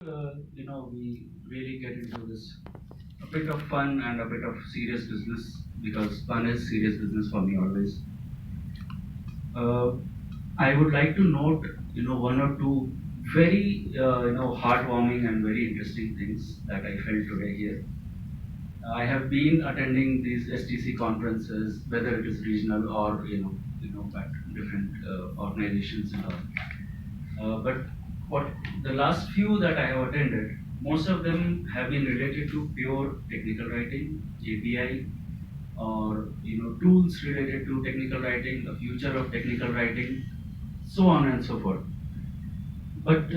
We really get into this a bit of fun and a bit of serious business because fun is serious business for me always. Uh, I would like to note, one or two very, heartwarming and very interesting things that I felt today here. I have been attending these STC conferences, whether it is regional or at different organizations and all. But what the last few that I have attended, most of them have been related to pure technical writing, API, or tools related to technical writing, the future of technical writing, so on and so forth. But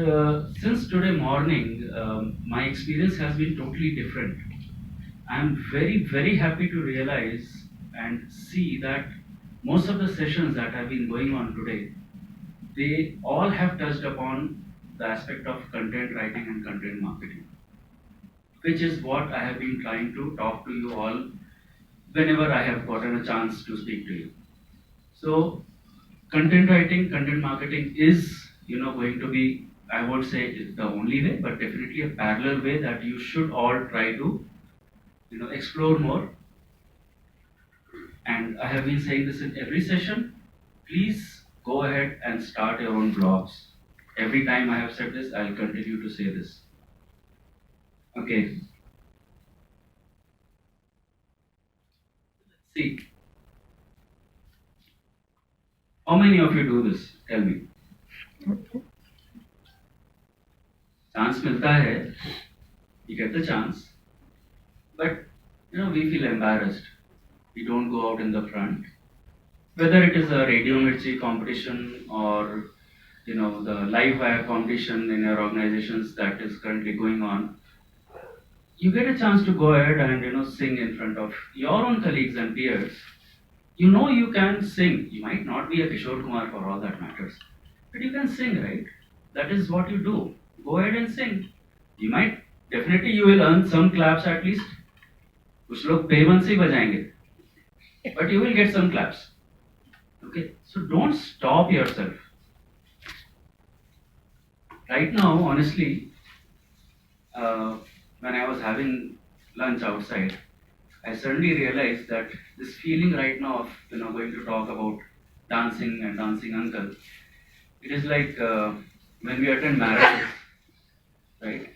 since today morning, my experience has been totally different. I'm very, very happy to realize and see that most of the sessions that have been going on today, they all have touched upon the aspect of content writing and content marketing, which is what I have been trying to talk to you all whenever I have gotten a chance to speak to you. So, content writing, content marketing is, going to be, I won't say the only way, but definitely a parallel way that you should all try to, explore more. And I have been saying this in every session. Please go ahead and start your own blogs. Every time I have said this, I'll continue to say this. Okay. See. How many of you do this? Tell me. Chance milta hai. You get the chance. But, we feel embarrassed. We don't go out in the front. Whether it is a Radio Mirchi competition or, the live wire competition in your organizations that is currently going on, you get a chance to go ahead and, sing in front of your own colleagues and peers. You can sing. You might not be a Kishore Kumar for all that matters. But you can sing, right? That is what you do. Go ahead and sing. Definitely you will earn some claps at least. कुछ लोग पेवन से बजाएंगे. But you will get some claps. Okay? So don't stop yourself. Right now, honestly, when I was having lunch outside, I suddenly realized that this feeling right now of going to talk about dancing and dancing uncle, it is like when we attend marriages, right?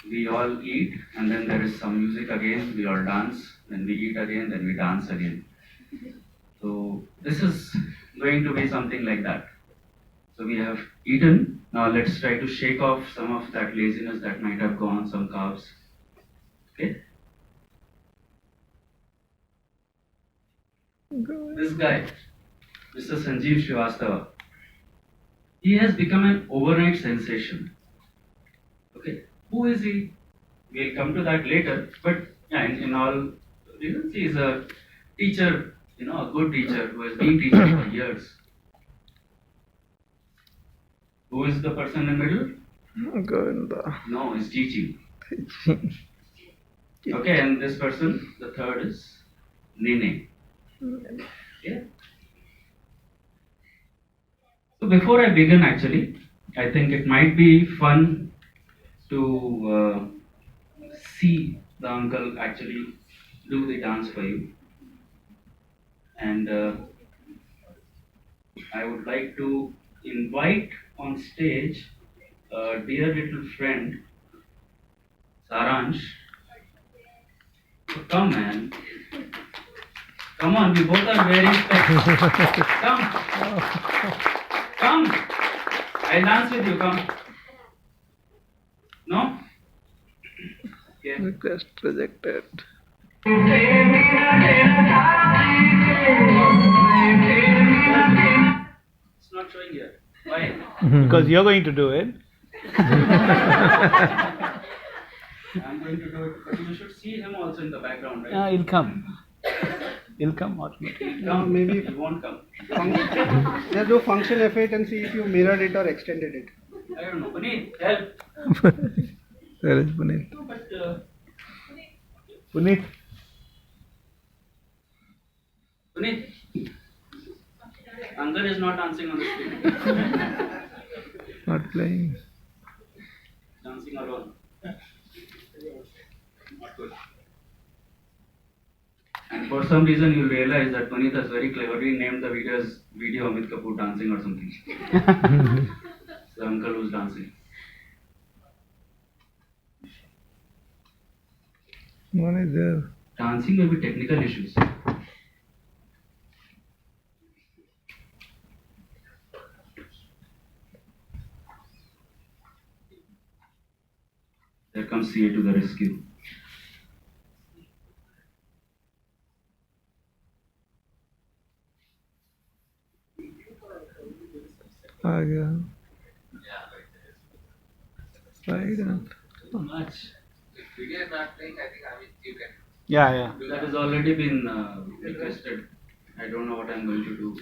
We all eat and then there is some music again, we all dance, then we eat again, then we dance again. So this is going to be something like that. So we have eaten, now let's try to shake off some of that laziness that might have gone, some carbs. Okay? This guy, Mr. Sanjeev Srivastava, he has become an overnight sensation. Okay, who is he? We'll come to that later, but yeah, in all, he is a teacher, a good teacher who has been teaching for years. Who is the person in the middle? Govinda. No, he's teaching. Okay, and this person, the third is Nene. Yeah. So before I begin, actually, I think it might be fun to see the uncle actually do the dance for you. And I would like to invite on stage a dear little friend, Saransh. So come, man. Come on, we both are wearing specs. Come. Come. I'll dance with you, come. No? Okay. Request rejected. It's not showing here. Why? Because you're going to do it. I'm going to do it, but you should see him also in the background, right? He'll come. He'll come automatically. Come, maybe he won't come. Just do function F8 and see if you mirrored it or extended it. I don't know. Puneet, help. There is Puneet. No, but Puneet. Puneet, Angar is not dancing on the screen. Not playing. Dancing. dancing alone. Not good. And for some reason, you'll realize that Puneet has very cleverly named the video as Video Amit Kapoor Dancing or something. The uncle who's dancing. One is there. Dancing may be technical issues. There comes CA to the rescue. Yeah. Right. Much. Video is not playing, I think you can. Yeah. That has already been requested. I don't know what I'm going to do.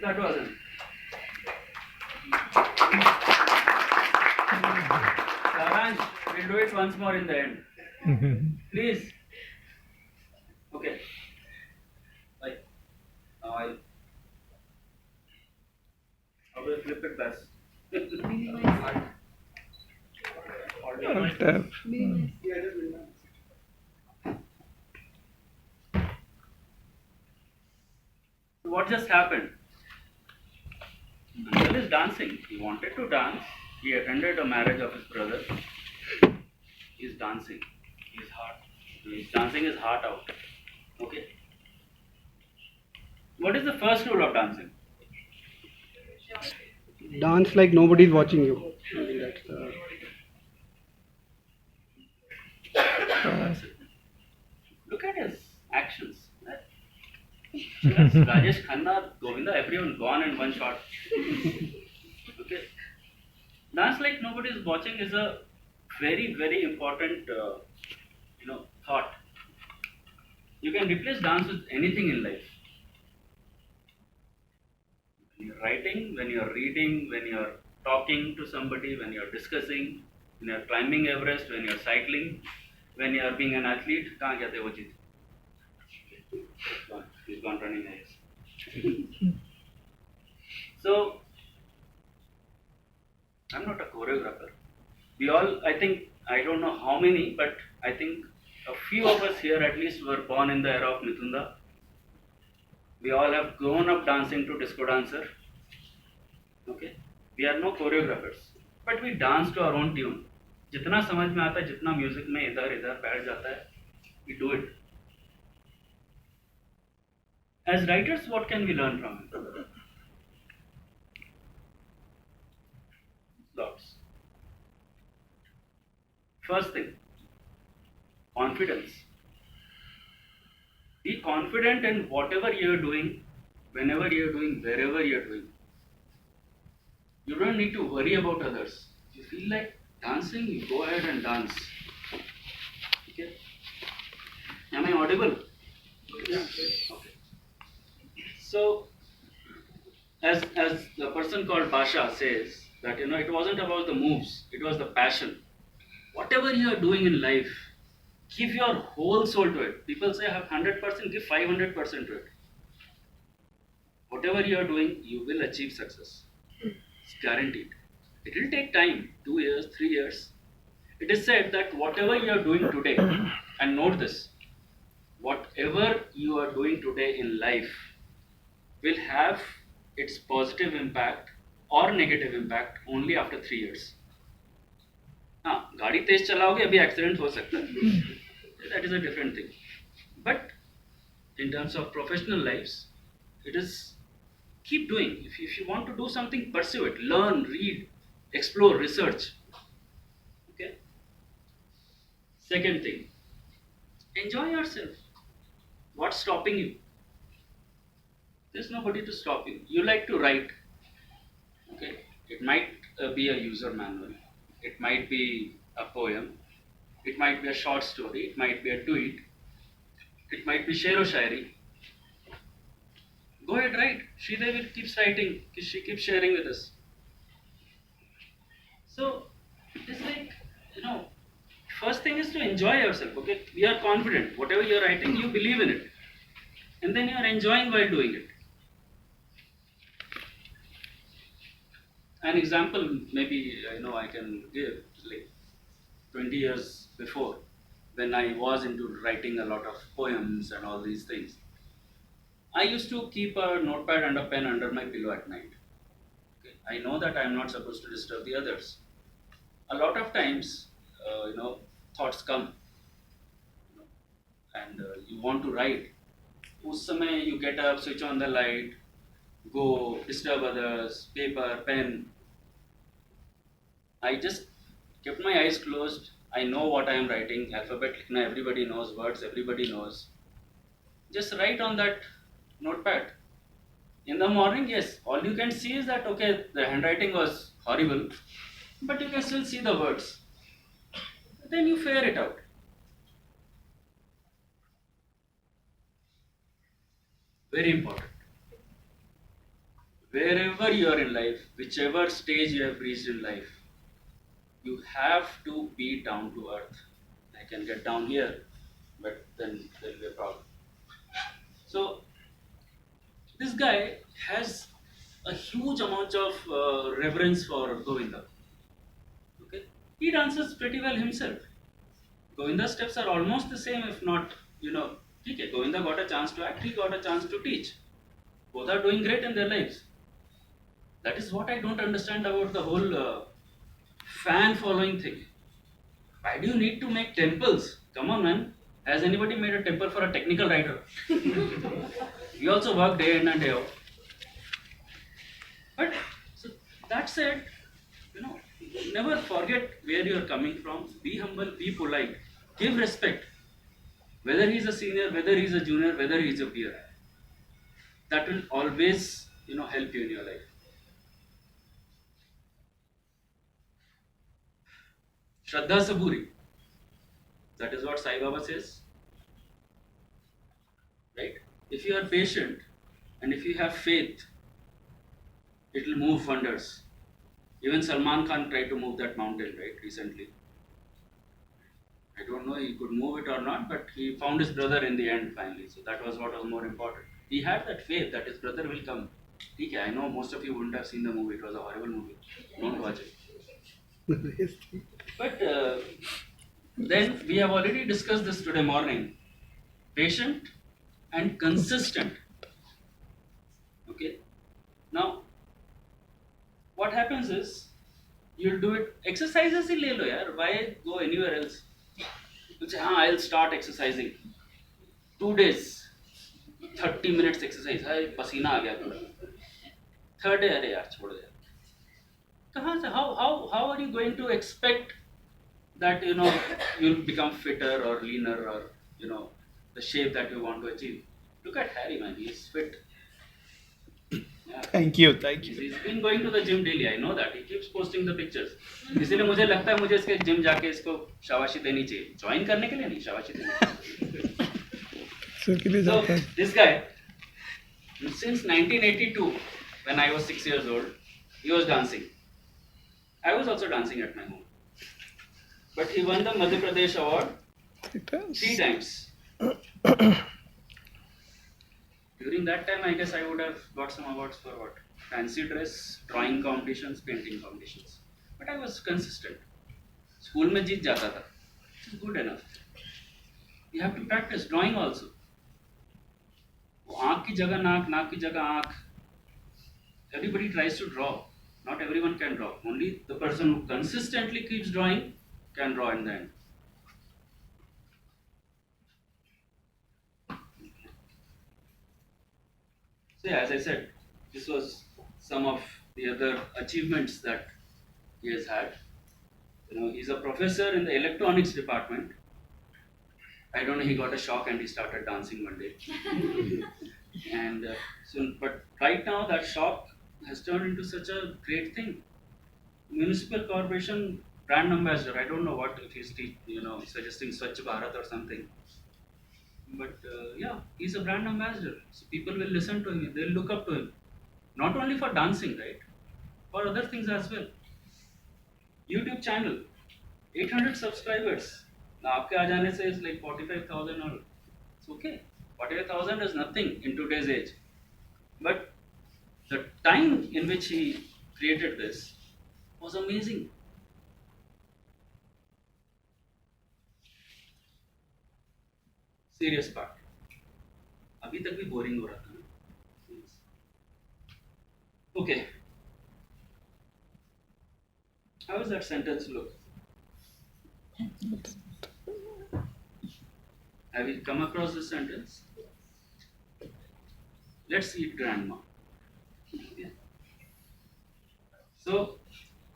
That wasn't. Saransh, we'll do it once more in the end. Please. Okay. Bye. Now how do I flip it best? Alt tab. What just happened? Uncle is dancing. He wanted to dance. He attended a marriage of his brother. He's dancing. He's dancing his heart out. Okay. What is the first rule of dancing? Dance like nobody's watching you. I think that's Look at his actions. That's Rajesh Khanna, Govinda, everyone gone in one shot. Okay. Dance like nobody is watching is a very, very important, thought. You can replace dance with anything in life. When you're writing, when you're reading, when you're talking to somebody, when you're discussing, when you're climbing Everest, when you're cycling, when you're being an athlete, kahan gaya the wo cheez? He's gone running, I guess. So, I'm not a choreographer. We all, I don't know how many, but I think a few of us here at least were born in the era of Mithunda. We all have grown up dancing to disco dancer. Okay? We are no choreographers, but we dance to our own tune. जितना समझ में आता है, जितना music में इधर इधर बैठ जाता है, we do it. As writers, what can we learn from it? Lots. First thing, confidence. Be confident in whatever you are doing, whenever you are doing, wherever you are doing. You don't need to worry about others. If you feel like dancing, you go ahead and dance. Okay? Am I audible? Yes. Okay. So, as the person called Basha says, that it wasn't about the moves, it was the passion. Whatever you are doing in life, give your whole soul to it. People say have 100%, give 500% to it. Whatever you are doing, you will achieve success. It's guaranteed. It will take time, 2 years, 3 years. It is said that whatever you are doing today, and note this, whatever you are doing today in life will have its positive impact or negative impact only after 3 years. हाँ, गाड़ी तेज चलाओगे अभी accident हो सकता है. That is a different thing. But in terms of professional lives, it is keep doing. If you want to do something, pursue it. Learn, read, explore, research. Okay. Second thing, enjoy yourself. What's stopping you? There's nobody to stop you. You like to write. Okay. It might be a user manual. It might be a poem. It might be a short story. It might be a tweet. It might be share o shairi. Go ahead, write. Sridevi keeps writing. She keeps sharing with us. So it's like, first thing is to enjoy yourself. Okay, we are confident. Whatever you are writing, you believe in it, and then you are enjoying while doing it. An example, maybe I can give, like 20 years before, when I was into writing a lot of poems and all these things. I used to keep a notepad and a pen under my pillow at night. Okay? I know that I am not supposed to disturb the others. A lot of times, thoughts come, and you want to write. Us samay you get up, switch on the light, go disturb others, paper, pen. I just kept my eyes closed. I know what I am writing. Alphabet likhna, everybody knows. Words, everybody knows. Just write on that notepad. In the morning, yes, all you can see is that, okay, the handwriting was horrible, but you can still see the words. Then you figure it out. Very important. Wherever you are in life, whichever stage you have reached in life, you have to be down to earth. I can get down here, but then there will be a problem. So, this guy has a huge amount of reverence for Govinda. Okay, he dances pretty well himself. Govinda's steps are almost the same, if not, okay, Govinda got a chance to act, he got a chance to teach. Both are doing great in their lives. That is what I don't understand about the whole fan following thing. Why do you need to make temples? Come on, man. Has anybody made a temple for a technical writer? We also work day in and day out. But so that said, never forget where you are coming from. Be humble, be polite, give respect. Whether he is a senior, whether he is a junior, whether he is a peer, that will always, help you in your life. Shraddha Saburi. That is what Sai Baba says. Right? If you are patient and if you have faith, it will move wonders. Even Salman Khan tried to move that mountain, right, recently. I don't know he could move it or not, but he found his brother in the end finally. So that was what was more important. He had that faith that his brother will come. Okay, I know most of you wouldn't have seen the movie. It was a horrible movie. Don't watch it. But then we have already discussed this today morning. Patient and consistent. Okay. Now, what happens is you'll do it. Exercises ही ले लो यार. Why go anywhere else? You say, I'll start exercising. 2 days, 30 minutes exercise. पसीना आ गया पूरा. Third day, अरे यार छोड़ दे. कहाँ से? How are you going to expect that you'll become fitter or leaner or the shape that you want to achieve? Look at Harry, man. He's fit. Yeah. Thank you. He's been going to the gym daily. I know that. He keeps posting the pictures. इसीलिए मुझे लगता है मुझे इसके gym जाके इसको शाबाशी देनी चाहिए. Join करने के लिए नहीं, शाबाशी देनी. So this guy, since 1982, when I was 6 years old, he was dancing. I was also dancing at my home. But he won the Madhya Pradesh award 3 times. During that time, I guess I would have got some awards for what? Fancy dress, drawing competitions, painting competitions. But I was consistent. School में जीत जाता था. Which is good enough. You have to practice drawing also. आँख की जगह नाक, नाक की जगह आँख. Everybody tries to draw. Not everyone can draw. Only the person who consistently keeps drawing can draw in the end. So yeah, as I said, this was some of the other achievements that he has had. He's a professor in the electronics department. I don't know, he got a shock and he started dancing one day. And but right now that shock has turned into such a great thing. Municipal corporation brand ambassador. I don't know what if he's suggesting Swachh Bharat or something. But yeah, he's a brand ambassador. So people will listen to him. They'll look up to him. Not only for dancing, right? For other things as well. YouTube channel, 800 subscribers. Now, आपके आ जाने से is like 45,000 or it's okay. 45,000 is nothing in today's age. But the time in which he created this was amazing. Serious part. अभी तक भी boring हो रहा था ना. Okay. How does that sentence look? Have you come across this sentence? Let's eat grandma. Yeah. So,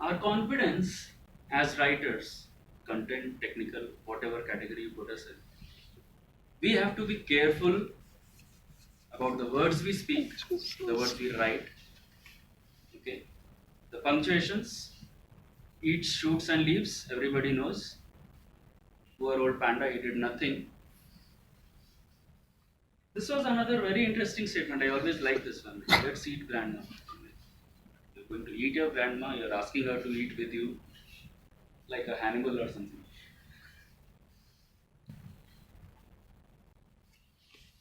our confidence as writers, content, technical, whatever category you put us in, we have to be careful about the words we speak, the words we write. Okay, the punctuations. Eats, shoots, and leaves. Everybody knows. Poor old panda, he did nothing. This was another very interesting statement. I always like this one. Let's eat grandma. You're going to eat your grandma. You're asking her to eat with you, like a Hannibal or something.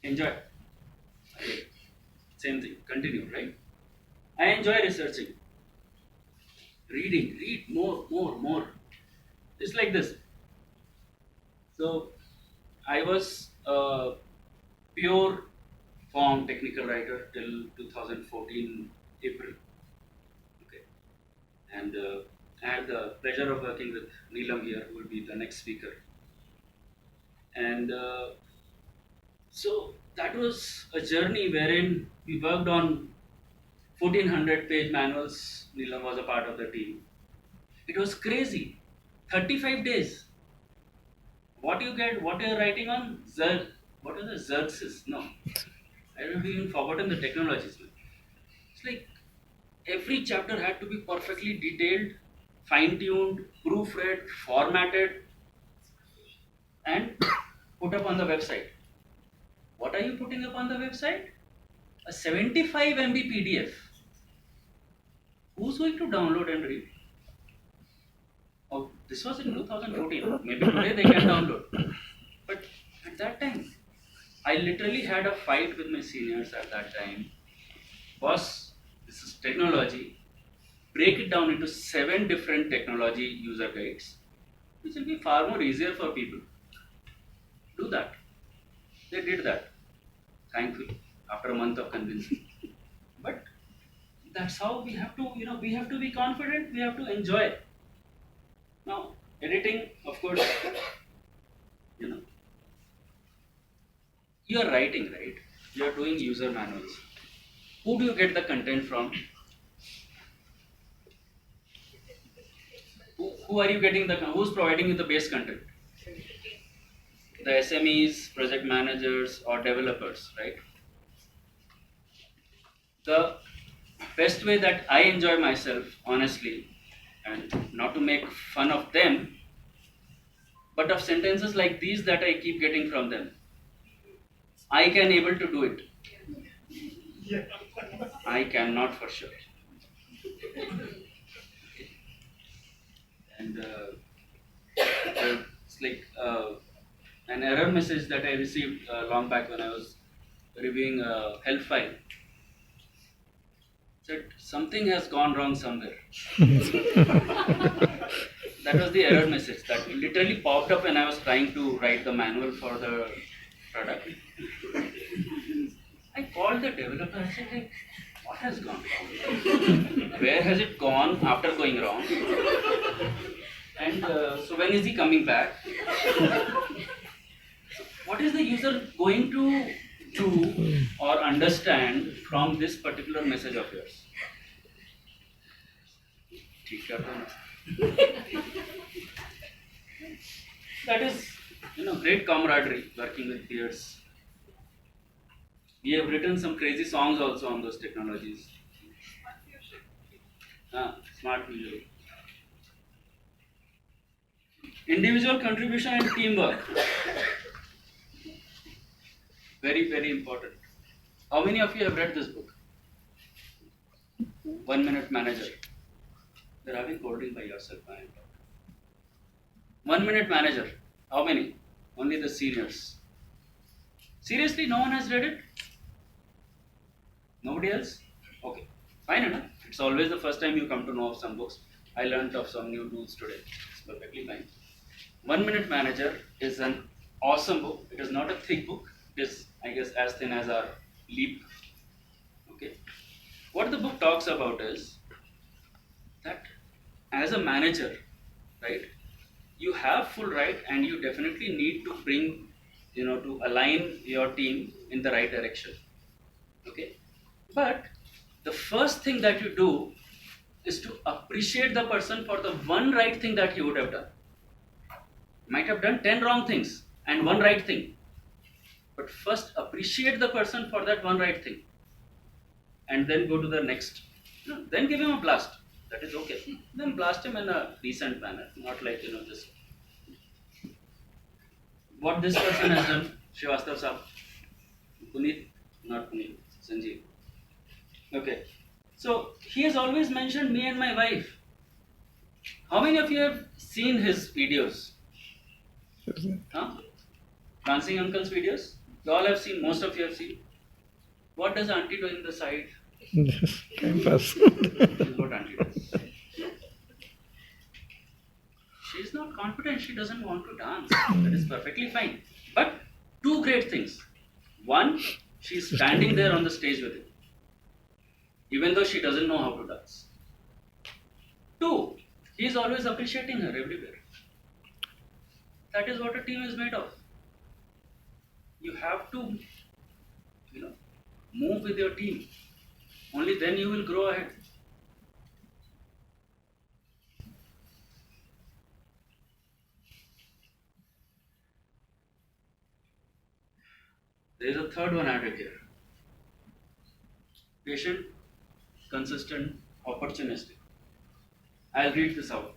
Enjoy. Okay. Same thing. Continue, right? I enjoy researching. Reading. Read more. It's like this. So, I was a pure form technical writer till 2014 April. Okay. And I had the pleasure of working with Neelam here, who will be the next speaker. And so that was a journey wherein we worked on 1400 page manuals. Neelam was a part of the team. It was crazy. 35 days. What you get, what you're writing on? Zerg. What are the Xerxes? No. I have even forgotten the technologies. It's like every chapter had to be perfectly detailed, fine-tuned, proofread, formatted, and put up on the website. What are you putting up on the website? A 75 MB PDF. Who's going to download and read? Oh, this was in 2014. Maybe today they can download. But at that time, I literally had a fight with my seniors at that time. Boss, this is technology. Break it down into 7 different technology user guides, which will be far more easier for people. Do that. They did that, thankfully, after a month of convincing. But that's how we have to, we have to be confident, we have to enjoy. Now, editing, of course, you are writing, right? You are doing user manuals. Who do you get the content from? Who are you getting who's providing you the base content? The SMEs, project managers, or developers, right? The best way that I enjoy myself, honestly, and not to make fun of them, but of sentences like these that I keep getting from them. I can able to do it. I cannot for sure. And it's like an error message that I received long back when I was reviewing a help file. Said something has gone wrong somewhere. That was the error message that literally popped up when I was trying to write the manual for the product. I called the developer. I said, like, what has gone wrong? Where has it gone after going wrong? And so when is he coming back? What is the user going to to or understand from this particular message of yours? ठीक कर दो ना. That is, great camaraderie working with peers. We have written some crazy songs also on those technologies. Smart fusion. Individual contribution and teamwork. Very, very important. How many of you have read this book? 1 Minute Manager. You're having coding by yourself. 1 Minute Manager. How many? Only the seniors. Seriously, no one has read it? Nobody else? Okay. Fine enough. It's always the first time you come to know of some books. I learned of some new tools today. It's perfectly fine. 1 Minute Manager is an awesome book. It is not a thick book. It is, I guess, as thin as our leap. Okay. What the book talks about is that as a manager, right, you have full right and you definitely need to bring, to align your team in the right direction. Okay. But the first thing that you do is to appreciate the person for the one right thing that he would have done. Might have done 10 wrong things and one right thing. But first appreciate the person for that one right thing. And then go to the next. Then give him a blast. That is okay. Then blast him in a decent manner. Not like, just what this person has done. Srivastav Saab. Puneet, not Puneet. Sanjeev. Okay. So he has always mentioned me and my wife. How many of you have seen his videos? Dancing Uncle's videos? You all have seen, most of you have seen. What does auntie do in the side? Time pass. This is what auntie does. She is not confident, she doesn't want to dance. That is perfectly fine. But two great things. One, she is standing there on the stage with him, even though she doesn't know how to dance. Two, he is always appreciating her everywhere. That is what a team is made of. You have to, move with your team. Only then you will grow ahead. There is a third one added here. Patient, consistent, opportunistic. I'll read this out.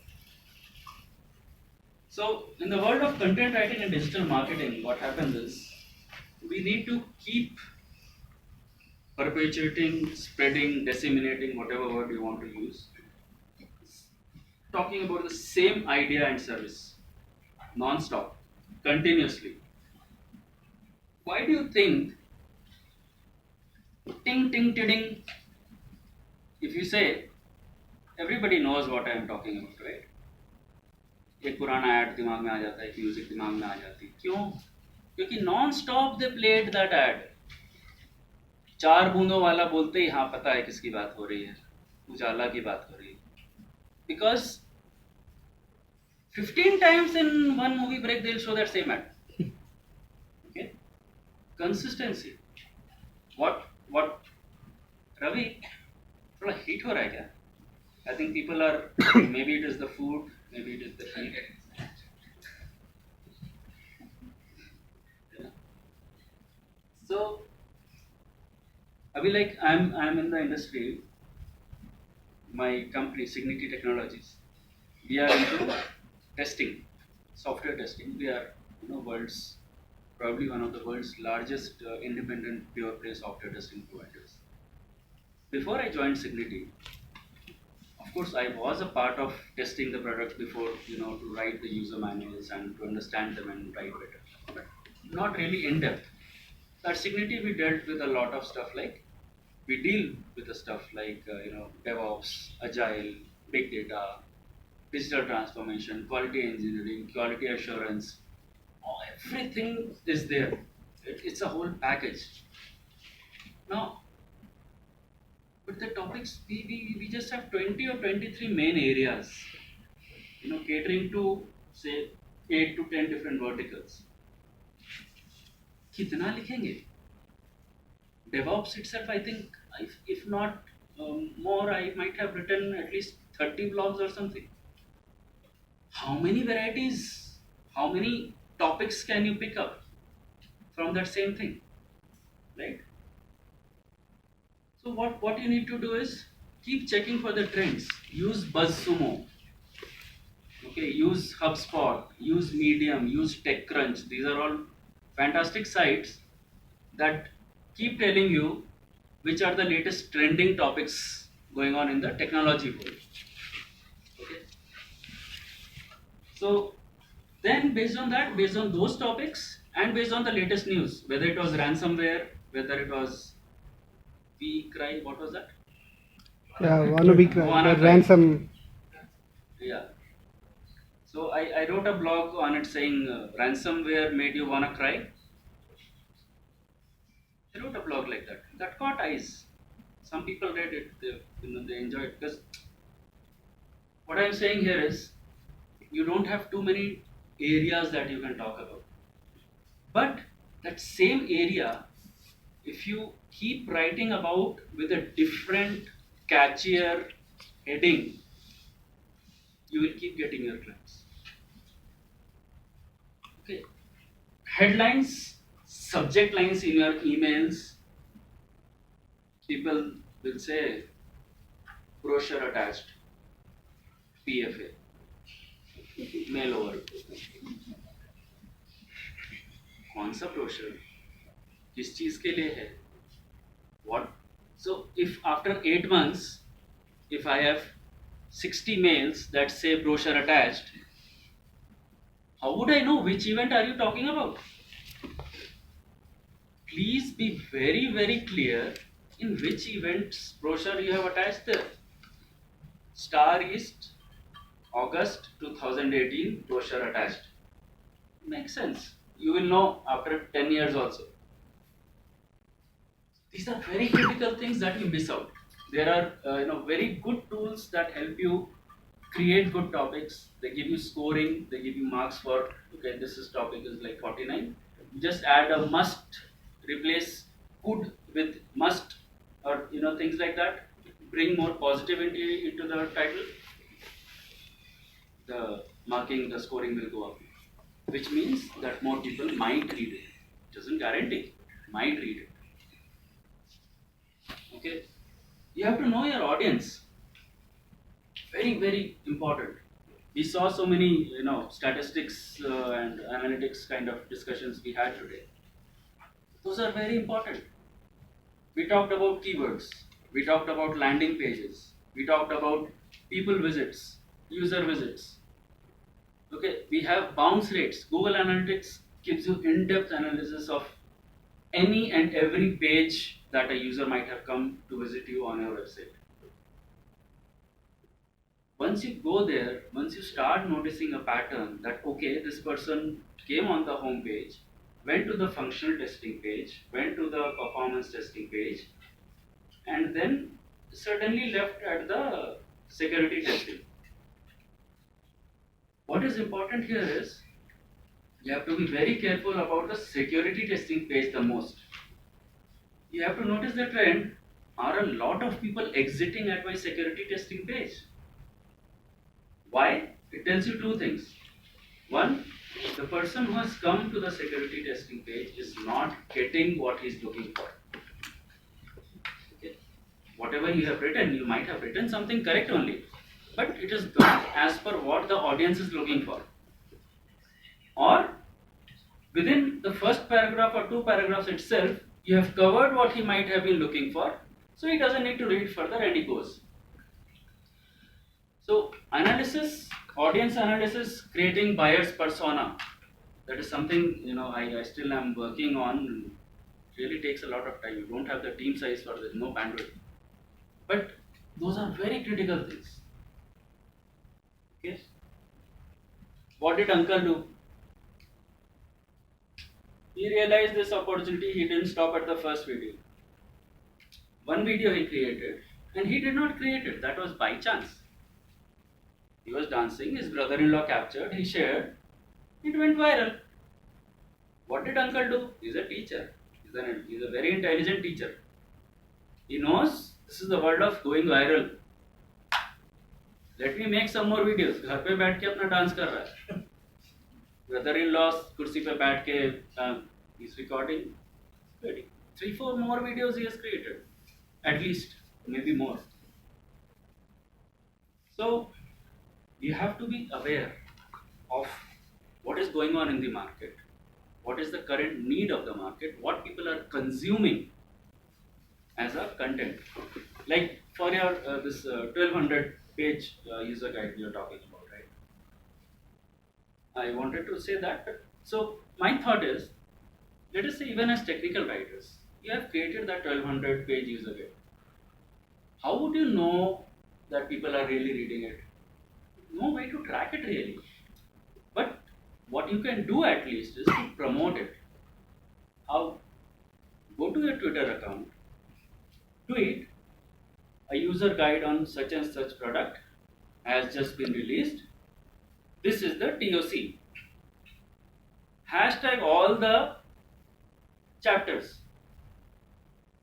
So, in the world of content writing and digital marketing, what happens is we need to keep perpetuating, spreading, disseminating, whatever word you want to use, talking about the same idea and service, non-stop, continuously. Why do you think ting ting ting, if you say, everybody knows what I am talking about, right? एक पुराना add दिमाग में आ जाता है, एक music दिमाग में आ जाती है. क्यों? क्योंकि non stop they played that add. 4 बूंदों वाला बोलते ही हाँ पता है किसकी बात हो रही है, उजाला की बात हो रही है. Because 15 times in one movie break they'll show that same ad. Okay? Consistency. What Ravi, थोड़ा heat हो रहा है क्या? I think people are, maybe it is the food, maybe it is the heat. So, Abhi, like I'm in the industry. My company, Signity Technologies, we are into testing, software testing. We are, probably one of the world's largest independent pure play software testing providers. Before I joined Signity, of course, I was a part of testing the product before, to write the user manuals and to understand them and write better, but not really in depth. At Signity, we dealt with a lot of stuff like, we deal with the stuff like, DevOps, Agile, Big Data, digital transformation, quality engineering, quality assurance. Everything is there. It's a whole package. Now, but the topics, we just have 20 or 23 main areas, catering to, say, 8 to 10 different verticals. कितना लिखेंगे? DevOps itself, I think, if not more, I might have written at least 30 blogs or something. How many varieties, how many topics can you pick up from that same thing, right? So what you need to do is keep checking for the trends. Use BuzzSumo, okay? Use HubSpot, use Medium, use TechCrunch. These are all fantastic sites that keep telling you which are the latest trending topics going on in the technology world. Okay. So then based on that, based on those topics and based on the latest news, whether it was ransomware, whether it was cry, what was that? Yeah, wannabe WannaCry. ransom. Yeah. So I wrote a blog on it saying ransomware made you wanna cry. I wrote a blog like that. That caught eyes. Some people read it. They enjoyed it because what I'm saying here is you don't have too many areas that you can talk about. But that same area, if you keep writing about with a different, catchier heading, you will keep getting your clients. Okay. Headlines, subject lines in your emails, people will say brochure attached, PFA, mail over. कौन सा brochure? किस चीज के लिए है? What? So if after 8 months, if I have 60 mails that say brochure attached, how would I know which event are you talking about? Please be very, very clear in which events brochure you have attached there. Star East, August 2018, brochure attached. Makes sense. You will know after 10 years also. These are very critical things that you miss out. There are very good tools that help you create good topics. They give you scoring. They give you marks for okay. Topic is like 49. Just add a must. Replace could with must, or things like that. Bring more positivity into the title. The marking, the scoring will go up, which means that more people might read it. Doesn't guarantee, might read it. Okay, you have to know your audience. Very, very important. We saw so many, statistics and analytics kind of discussions we had today. Those are very important. We talked about keywords. We talked about landing pages. We talked about people visits, user visits. Okay, we have bounce rates. Google Analytics gives you in-depth analysis of any and every page that a user might have come to visit you on your website. Once you go there, once you start noticing a pattern that okay, this person came on the home page, went to the functional testing page, went to the performance testing page, and then suddenly left at the security testing. What is important here is you have to be very careful about the security testing page the most. You have to notice the trend. Are a lot of people exiting at my security testing page? Why? It tells you two things. One, the person who has come to the security testing page is not getting what he's looking for. Okay. Whatever you have written, you might have written something correct only, but it is not as per what the audience is looking for. Or within the first paragraph or two paragraphs itself, you have covered what he might have been looking for, so he doesn't need to read further and he goes. So analysis, audience analysis, creating buyer's persona, that is something I still am working on. It really takes a lot of time. You don't have the team size for this, no bandwidth. But those are very critical things. Okay. What did Uncle do? He realized this opportunity. He didn't stop at the first video. One video he created, and he did not create it. That was by chance. He was dancing, his brother-in-law captured, he shared, it went viral. What did Uncle do? He's a teacher. He's a very intelligent teacher. He knows this is the world of going viral. Let me make some more videos. घर पे बैठ के अपना dance कर रहा है. Brother-in-law कुर्सी पे बैठ के he's recording. 3-4 more videos he has created, at least, maybe more. So you have to be aware of what is going on in the market, what is the current need of the market, what people are consuming as a content. Like for your this 1200 page user guide you're talking about, right? I wanted to say that. So my thought is, let us say even as technical writers, you have created that 1200 page user guide. How would you know that people are really reading it? No way to track it really. But what you can do at least is to promote it. How? Go to your Twitter account, tweet a user guide on such and such product has just been released. This is the TOC. Hashtag all the chapters.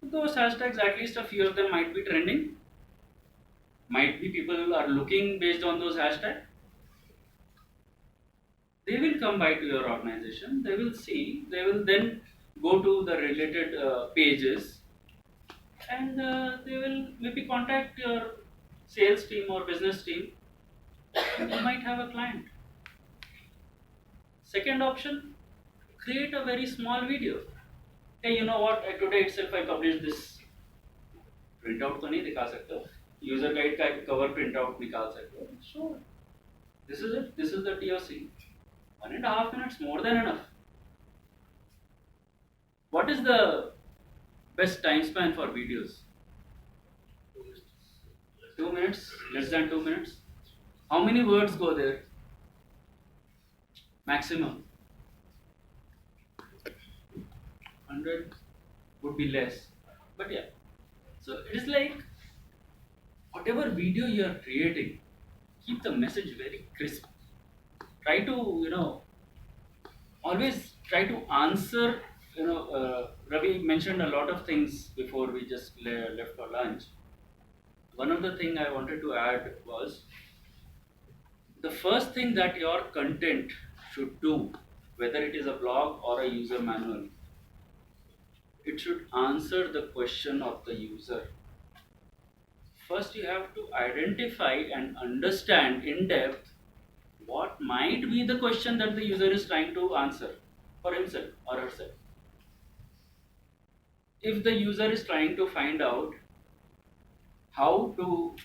Those hashtags, at least a few of them might be trending. Might be people are looking based on those hashtags. They will come by to your organization. They will see. They will then go to the related pages, and they will maybe contact your sales team or business team. And you might have a client. Second option, create a very small video. Hey, you know what? Today itself I published this. Printout तो नहीं दिखा सकते. User guide का cover printout निकाल सकते हो. Sure. This is it. This is the TOC. 1.5 minutes, more than enough. What is the best time span for videos? 2 minutes, less than 2 minutes. How many words go there? Maximum. 100 would be less. But yeah. So it is like whatever video you are creating, keep the message very crisp. Try to, always try to answer, Ravi mentioned a lot of things before we just left for lunch. One of the things I wanted to add was the first thing that your content should do, whether it is a blog or a user manual, it should answer the question of the user. First, you have to identify and understand in depth what might be the question that the user is trying to answer for himself or herself. If the user is trying to find out how to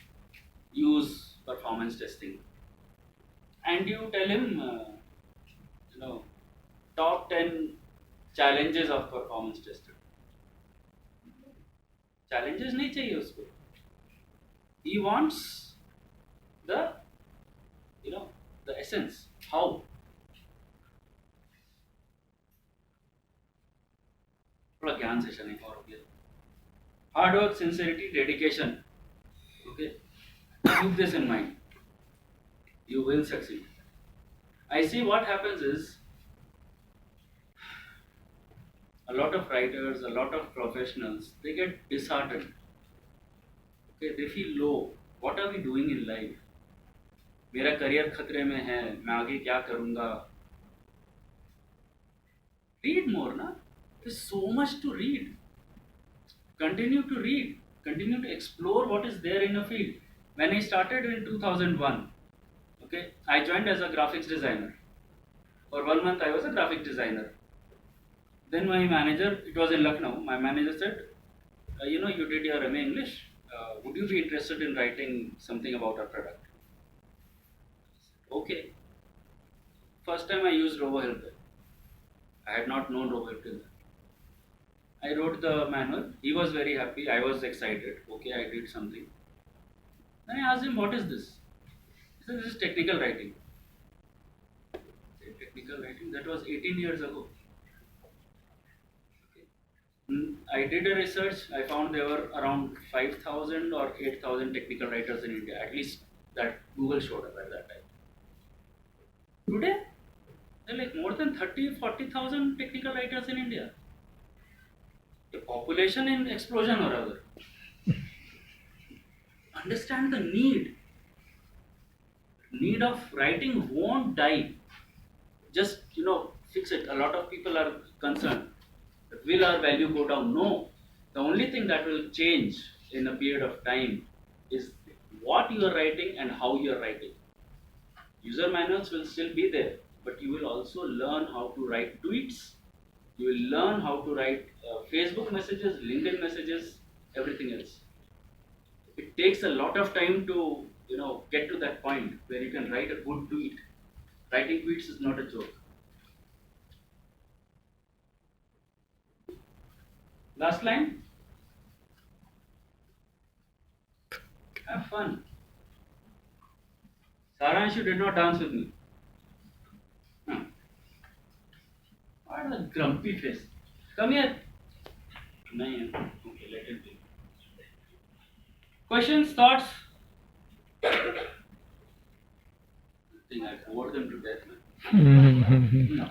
use performance testing, and you tell him, top 10 challenges of performance testing. Challenges नहीं चाहिए उसको. He wants the essence. How? थोड़ा ज्ञान session एक और हो गया. Hard work, sincerity, dedication. Okay, keep this in mind. You will succeed. I see what happens is a lot of writers, a lot of professionals, they get disheartened. Okay, they feel low. What are we doing in life? मेरा career खतरे में है, मैं आगे क्या करूँगा? Read more, na? There's so much to read. Continue to read. Continue to explore what is there in a field. When I started in 2001, okay, I joined as a graphics designer. For 1 month, I was a graphic designer. Then my manager, it was in Lucknow, my manager said, you did your MA English. Would you be interested in writing something about our product? Okay. First time I used RoboHelp. I had not known RoboHelp till then. I wrote the manual. He was very happy. I was excited. Okay, I did something. Then I asked him, what is this? He said, this is technical writing. I said, technical writing? That was 18 years ago. I did a research. I found there were around 5,000 or 8,000 technical writers in India. At least that Google showed up at that time. Today, there are like more than 30,000, 40,000 technical writers in India. The population in explosion or other. Understand the need. Need of writing won't die. Just fix it. A lot of people are concerned. Will our value go down? No. The only thing that will change in a period of time is what you are writing and how you are writing. User manuals will still be there, but you will also learn how to write tweets. You will learn how to write Facebook messages, LinkedIn messages, everything else. It takes a lot of time to get to that point where you can write a good tweet. Writing tweets is not a joke. Last line. Have fun. Saransh, did not dance with me. What a grumpy face. Come here. No, okay, let it be. Questions, thoughts? I think I bored them to death, man. No.